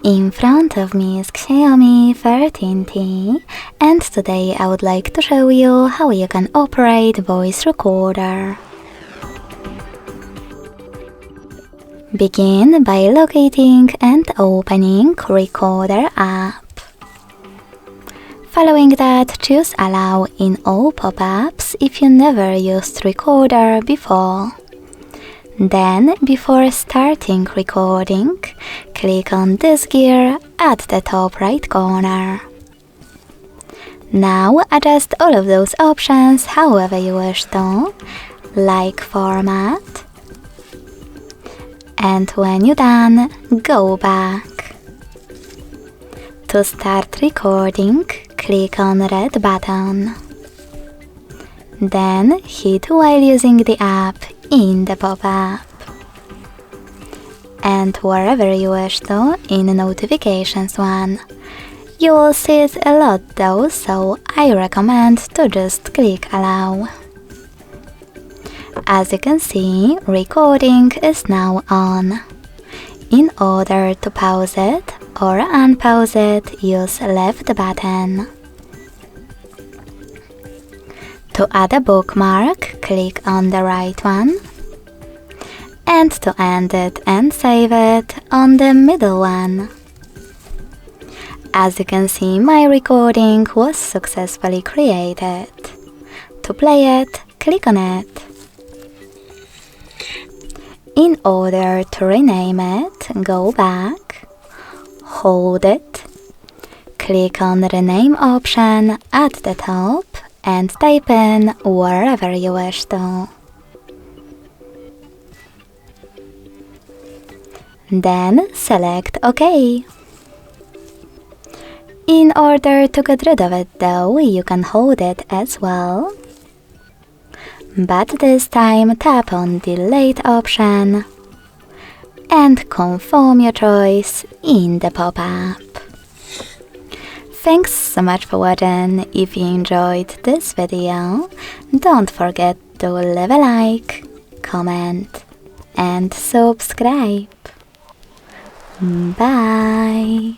In front of me is Xiaomi 13T, and today I would like to show you how you can operate voice recorder. Begin by locating and opening Recorder app. Following that, choose Allow in all pop-ups if you never used Recorder before. Then, before starting recording, click on this gear at the top right corner. Now adjust all of those options however you wish to, like format. And when you're done, go back. To start recording, click on red button. Then hit while using the app in the pop-up. And wherever you wish to in Notifications one. You will see it a lot though, so I recommend to just click Allow. As you can see, recording is now on. In order to pause it or unpause it, use left button. To add a bookmark, click on the right one. And to end it and save it, on the middle one. As you can see, my recording was successfully created. To play it, click on it. In order to rename it, go back, hold it, click on the Rename option at the top and type in wherever you wish to. Then select OK. In order to get rid of it though, you can hold it as well. But this time tap on Delete option and confirm your choice in the pop-up. Thanks so much for watching. If you enjoyed this video, don't forget to leave a like, comment and subscribe. Bye!